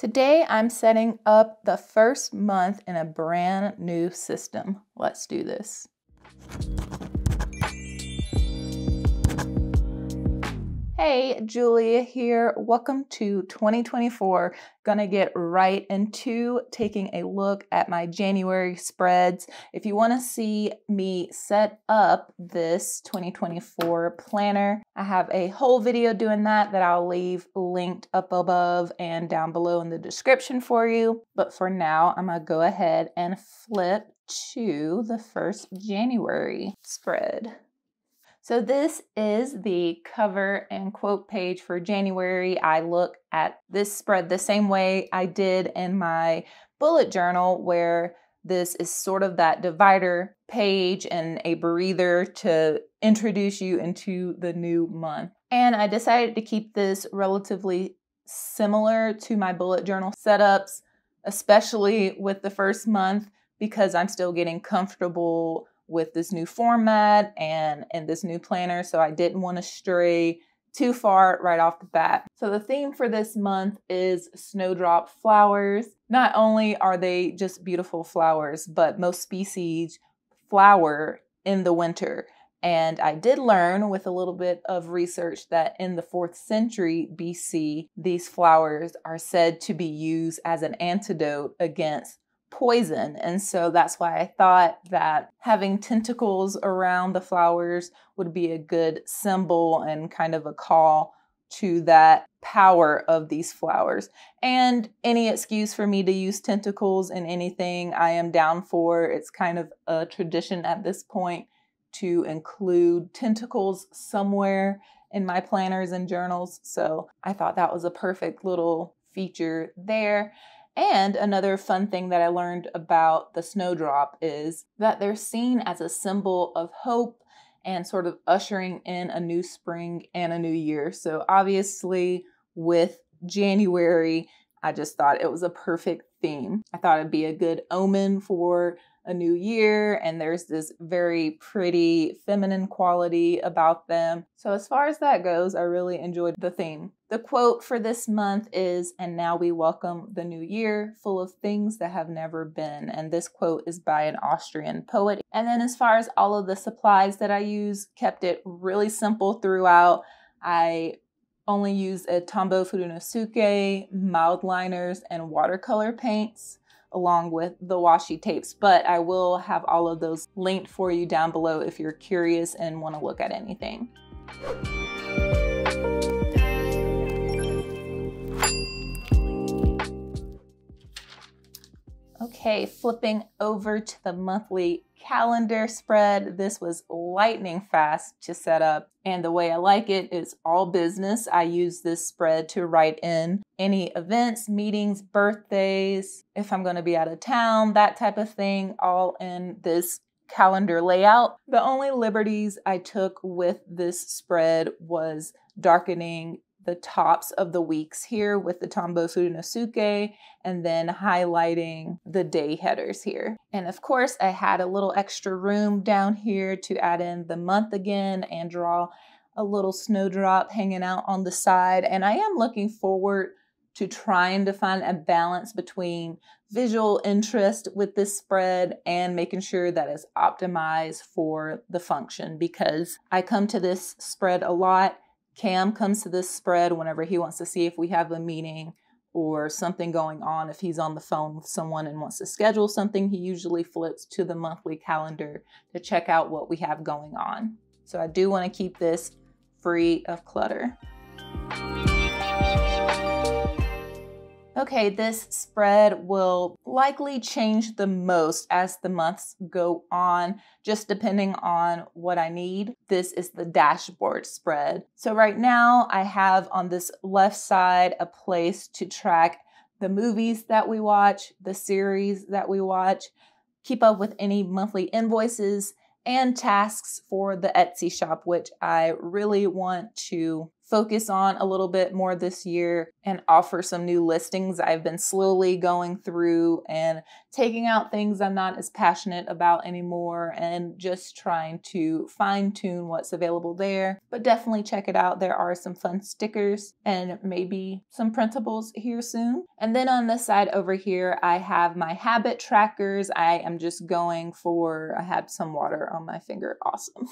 Today I'm setting up the first month in a brand new system. Let's do this. Hey, Julia here. Welcome to 2024. Gonna get right into taking a look at my January spreads. If you want to see me set up this 2024 planner, I have a whole video doing that I'll leave linked up above and down below in the description for you. But for now, I'm gonna go ahead and flip to the first January spread. So this is the cover and quote page for January. I look at this spread the same way I did in my bullet journal, where this is sort of that divider page and a breather to introduce you into the new month. And I decided to keep this relatively similar to my bullet journal setups, especially with the first month, because I'm still getting comfortable with this new format and this new planner, so I didn't want to stray too far right off the bat. So the theme for this month is Snowdrop flowers. Not only are they just beautiful flowers, but most species flower in the winter. And I did learn with a little bit of research that in the 4th century BC, these flowers are said to be used as an antidote against poison. And so that's why I thought that having tentacles around the flowers would be a good symbol and kind of a call to that power of these flowers. And any excuse for me to use tentacles in anything, I am down for. It's kind of a tradition at this point to include tentacles somewhere in my planners and journals. So I thought that was a perfect little feature there. And another fun thing that I learned about the snowdrop is that they're seen as a symbol of hope and sort of ushering in a new spring and a new year. So obviously with January, I just thought it was a perfect theme. I thought it'd be a good omen for a new year, and there's this very pretty feminine quality about them. So as far as that goes, I really enjoyed the theme. The quote for this month is, "And now we welcome the new year, full of things that have never been." And this quote is by an Austrian poet. And then as far as all of the supplies that I use, kept it really simple throughout. I only used a Tombow Furunosuke, mild liners, and watercolor paints, along with the washi tapes, but I will have all of those linked for you down below if you're curious and want to look at anything. Okay, flipping over to the monthly calendar spread. This was lightning fast to set up, and the way I like it is all business. I use this spread to write in any events, meetings, birthdays, if I'm going to be out of town, that type of thing, all in this calendar layout. The only liberties I took with this spread was darkening the tops of the weeks here with the Tombow Furunosuke, and then highlighting the day headers here. And of course, I had a little extra room down here to add in the month again and draw a little snowdrop hanging out on the side. And I am looking forward to trying to find a balance between visual interest with this spread and making sure that it's optimized for the function, because I come to this spread a lot. Cam comes to this spread whenever he wants to see if we have a meeting or something going on. If he's on the phone with someone and wants to schedule something, he usually flips to the monthly calendar to check out what we have going on. So I do want to keep this free of clutter. Okay, this spread will likely change the most as the months go on, just depending on what I need. This is the dashboard spread. So right now I have on this left side a place to track the movies that we watch, the series that we watch, keep up with any monthly invoices, and tasks for the Etsy shop, which I really want to focus on a little bit more this year and offer some new listings. I've been slowly going through and taking out things I'm not as passionate about anymore and just trying to fine tune what's available there. But definitely check it out. There are some fun stickers and maybe some printables here soon. And then on this side over here, I have my habit trackers. I am just going for, I had some water on my finger. Awesome.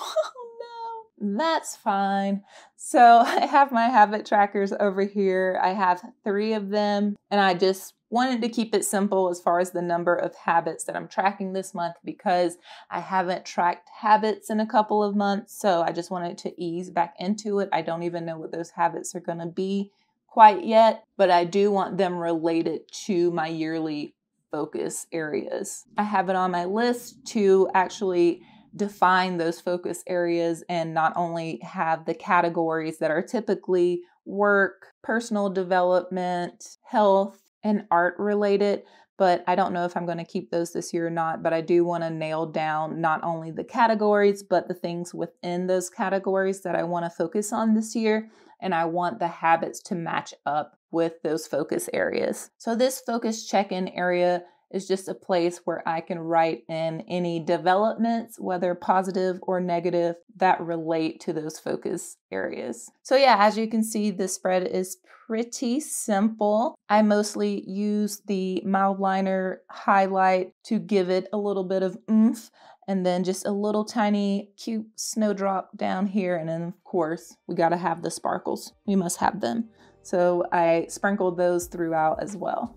That's fine. So I have my habit trackers over here. I have 3 of them, and I just wanted to keep it simple as far as the number of habits that I'm tracking this month because I haven't tracked habits in a couple of months. So I just wanted to ease back into it. I don't even know what those habits are going to be quite yet, but I do want them related to my yearly focus areas. I have it on my list to actually define those focus areas and not only have the categories that are typically work, personal development, health, and art related, but I don't know if I'm going to keep those this year or not, but I do want to nail down not only the categories, but the things within those categories that I want to focus on this year. And I want the habits to match up with those focus areas. So this focus check-in area is just a place where I can write in any developments, whether positive or negative, that relate to those focus areas. So yeah, as you can see, this spread is pretty simple. I mostly use the mild liner highlight to give it a little bit of oomph, and then just a little tiny cute snowdrop down here. And then of course, we gotta have the sparkles. We must have them. So I sprinkled those throughout as well.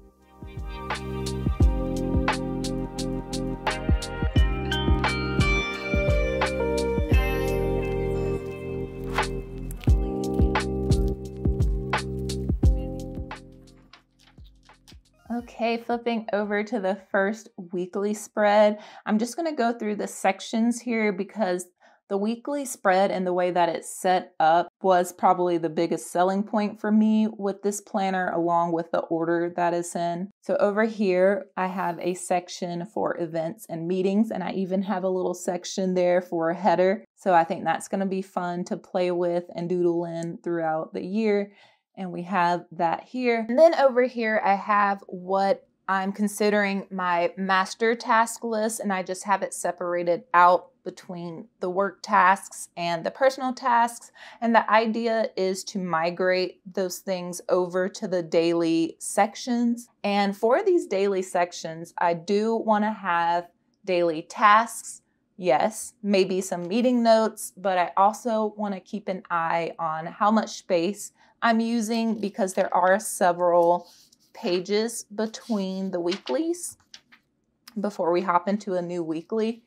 Okay, flipping over to the first weekly spread. I'm just going to go through the sections here because the weekly spread and the way that it's set up was probably the biggest selling point for me with this planner, along with the order that is in. So over here, I have a section for events and meetings, and I even have a little section there for a header. So I think that's going to be fun to play with and doodle in throughout the year. And we have that here. And then over here, I have what I'm considering my master task list, and I just have it separated out between the work tasks and the personal tasks. And the idea is to migrate those things over to the daily sections. And for these daily sections, I do want to have daily tasks. Yes, maybe some meeting notes, but I also want to keep an eye on how much space I'm using because there are several pages between the weeklies before we hop into a new weekly.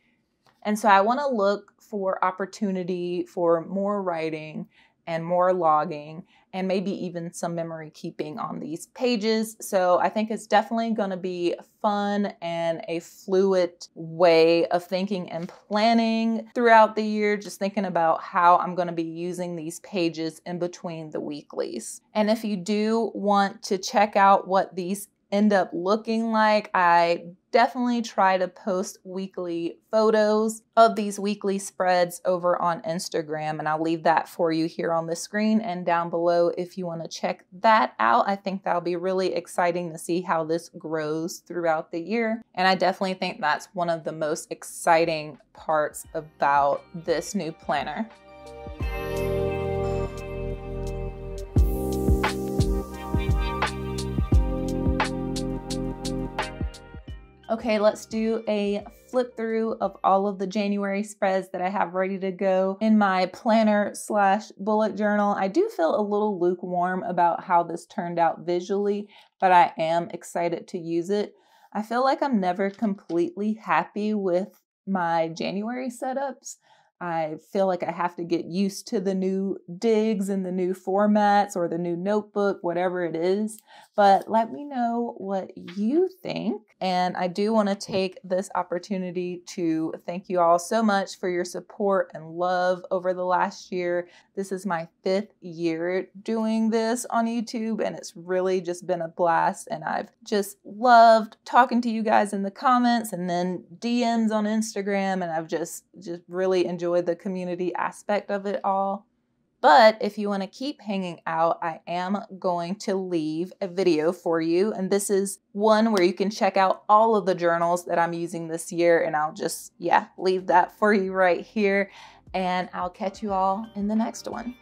And so I want to look for opportunity for more writing and more logging and maybe even some memory keeping on these pages. So I think it's definitely going to be fun and a fluid way of thinking and planning throughout the year, just thinking about how I'm going to be using these pages in between the weeklies. And if you do want to check out what these end up looking like, I definitely try to post weekly photos of these weekly spreads over on Instagram, and I'll leave that for you here on the screen and down below if you want to check that out. I think that'll be really exciting to see how this grows throughout the year, and I definitely think that's one of the most exciting parts about this new planner. Okay, let's do a flip through of all of the January spreads that I have ready to go in my planner/bullet journal. I do feel a little lukewarm about how this turned out visually, but I am excited to use it. I feel like I'm never completely happy with my January setups. I feel like I have to get used to the new digs and the new formats or the new notebook, whatever it is. But let me know what you think. And I do want to take this opportunity to thank you all so much for your support and love over the last year. This is my 5th year doing this on YouTube, and it's really just been a blast. And I've just loved talking to you guys in the comments and then DMs on Instagram. And I've just really enjoyed the community aspect of it all. But if you want to keep hanging out, I am going to leave a video for you. And this is one where you can check out all of the journals that I'm using this year. And I'll just, leave that for you right here. And I'll catch you all in the next one.